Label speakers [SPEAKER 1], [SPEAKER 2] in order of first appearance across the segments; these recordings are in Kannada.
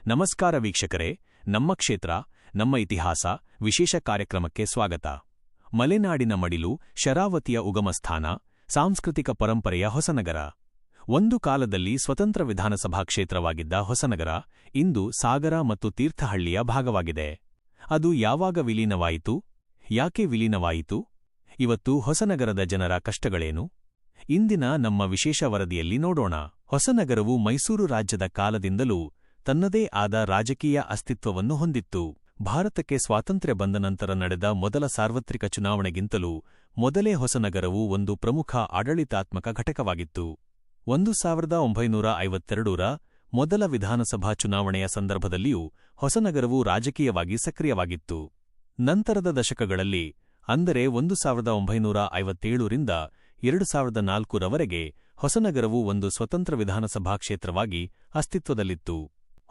[SPEAKER 1] ನಮಸ್ಕಾರ ವೀಕ್ಷಕರೇ, ನಮ್ಮ ಕ್ಷೇತ್ರ ನಮ್ಮ ಇತಿಹಾಸ ವಿಶೇಷ ಕಾರ್ಯಕ್ರಮಕ್ಕೆ ಸ್ವಾಗತ. ಮಲೆನಾಡಿನ ಮಡಿಲು, ಶರಾವತಿಯ ಉಗಮಸ್ಥಾನ, ಸಾಂಸ್ಕೃತಿಕ ಪರಂಪರೆಯ ಹೊಸನಗರ. ಒಂದು ಕಾಲದಲ್ಲಿ ಸ್ವತಂತ್ರ ವಿಧಾನಸಭಾ ಕ್ಷೇತ್ರವಾಗಿದ್ದ ಹೊಸನಗರ ಇಂದು ಸಾಗರ ಮತ್ತು ತೀರ್ಥಹಳ್ಳಿಯ ಭಾಗವಾಗಿದೆ. ಅದು ಯಾವಾಗ ವಿಲೀನವಾಯಿತು? ಯಾಕೆ ವಿಲೀನವಾಯಿತು? ಇವತ್ತು ಹೊಸನಗರದ ಜನರ ಕಷ್ಟಗಳೇನು? ಇಂದಿನ ನಮ್ಮ ವಿಶೇಷ ವರದಿಯಲ್ಲಿ ನೋಡೋಣ. ಹೊಸನಗರವು ಮೈಸೂರು ರಾಜ್ಯದ ಕಾಲದಿಂದಲೂ ತನ್ನದೇ ಆದ ರಾಜಕೀಯ ಅಸ್ತಿತ್ವವನ್ನು ಹೊಂದಿತ್ತು. ಭಾರತಕ್ಕೆ ಸ್ವಾತಂತ್ರ್ಯ ಬಂದ ನಂತರ ನಡೆದ ಮೊದಲ ಸಾರ್ವತ್ರಿಕ ಚುನಾವಣೆಗಿಂತಲೂ ಮೊದಲೇ ಹೊಸನಗರವು ಒಂದು ಪ್ರಮುಖ ಆಡಳಿತಾತ್ಮಕ ಘಟಕವಾಗಿತ್ತು. 1952ರ ಮೊದಲ ವಿಧಾನಸಭಾ ಚುನಾವಣೆಯ ಸಂದರ್ಭದಲ್ಲಿಯೂ ಹೊಸನಗರವು ರಾಜಕೀಯವಾಗಿ ಸಕ್ರಿಯವಾಗಿತ್ತು. ನಂತರದ ದಶಕಗಳಲ್ಲಿ, ಅಂದರೆ 1957ರಿಂದ 2004ರವರೆಗೆ ಹೊಸನಗರವು ಒಂದು ಸ್ವತಂತ್ರ ವಿಧಾನಸಭಾ ಕ್ಷೇತ್ರವಾಗಿ ಅಸ್ತಿತ್ವದಲ್ಲಿತ್ತು.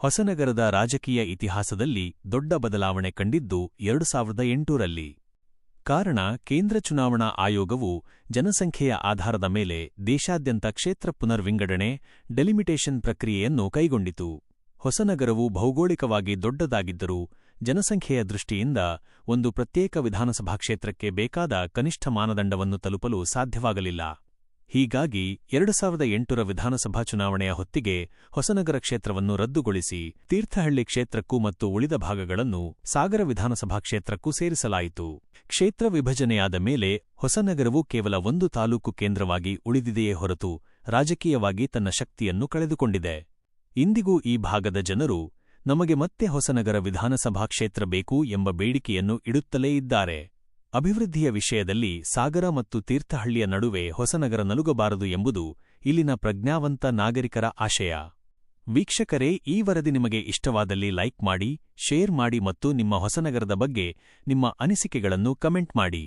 [SPEAKER 1] ಹೊಸನಗರದ ರಾಜಕೀಯ ಇತಿಹಾಸದಲ್ಲಿ ದೊಡ್ಡ ಬದಲಾವಣೆ ಕಂಡಿದ್ದು 2008ರಲ್ಲಿ. ಕಾರಣ, ಕೇಂದ್ರ ಚುನಾವಣಾ ಆಯೋಗವು ಜನಸಂಖ್ಯೆಯ ಆಧಾರದ ಮೇಲೆ ದೇಶಾದ್ಯಂತ ಕ್ಷೇತ್ರ ಪುನರ್ವಿಂಗಡಣೆ ಡೆಲಿಮಿಟೇಷನ್ ಪ್ರಕ್ರಿಯೆಯನ್ನು ಕೈಗೊಂಡಿತು. ಹೊಸನಗರವು ಭೌಗೋಳಿಕವಾಗಿ ದೊಡ್ಡದಾಗಿದ್ದರೂ ಜನಸಂಖ್ಯೆಯ ದೃಷ್ಟಿಯಿಂದ ಒಂದು ಪ್ರತ್ಯೇಕ ವಿಧಾನಸಭಾ ಕ್ಷೇತ್ರಕ್ಕೆ ಬೇಕಾದ ಕನಿಷ್ಠ ಮಾನದಂಡವನ್ನು ತಲುಪಲು ಸಾಧ್ಯವಾಗಲಿಲ್ಲ. ಹೀಗಾಗಿ 2008ರ ವಿಧಾನಸಭಾ ಚುನಾವಣೆಯ ಹೊತ್ತಿಗೆ ಹೊಸನಗರ ಕ್ಷೇತ್ರವನ್ನು ರದ್ದುಗೊಳಿಸಿ ತೀರ್ಥಹಳ್ಳಿ ಕ್ಷೇತ್ರಕ್ಕೂ ಮತ್ತು ಉಳಿದ ಭಾಗಗಳನ್ನು ಸಾಗರ ವಿಧಾನಸಭಾ ಕ್ಷೇತ್ರಕ್ಕೂ ಸೇರಿಸಲಾಯಿತು. ಕ್ಷೇತ್ರ ವಿಭಜನೆಯಾದ ಮೇಲೆ ಹೊಸನಗರವು ಕೇವಲ ಒಂದು ತಾಲೂಕು ಕೇಂದ್ರವಾಗಿ ಉಳಿದಿದೆಯೇ ಹೊರತು ರಾಜಕೀಯವಾಗಿ ತನ್ನ ಶಕ್ತಿಯನ್ನು ಕಳೆದುಕೊಂಡಿದೆ. ಇಂದಿಗೂ ಈ ಭಾಗದ ಜನರು ನಮಗೆ ಮತ್ತೆ ಹೊಸನಗರ ವಿಧಾನಸಭಾ ಕ್ಷೇತ್ರ ಬೇಕು ಎಂಬ ಬೇಡಿಕೆಯನ್ನು ಇಡುತ್ತಲೇ ಇದ್ದಾರೆ. ಅಭಿವೃದ್ಧಿಯ ವಿಷಯದಲ್ಲಿ ಸಾಗರ ಮತ್ತು ತೀರ್ಥಹಳ್ಳಿಯ ನಡುವೆ ಹೊಸನಗರ ನಲುಗಬಾರದು ಎಂಬುದು ಇಲ್ಲಿನ ಪ್ರಜ್ಞಾವಂತ ನಾಗರಿಕರ ಆಶಯ. ವೀಕ್ಷಕರೇ, ಈ ವರದಿ ನಿಮಗೆ ಇಷ್ಟವಾದಲ್ಲಿ ಲೈಕ್ ಮಾಡಿ, ಶೇರ್ ಮಾಡಿ ಮತ್ತು ನಿಮ್ಮ ಹೊಸನಗರದ ಬಗ್ಗೆ ನಿಮ್ಮ ಅನಿಸಿಕೆಗಳನ್ನು ಕಮೆಂಟ್ ಮಾಡಿ.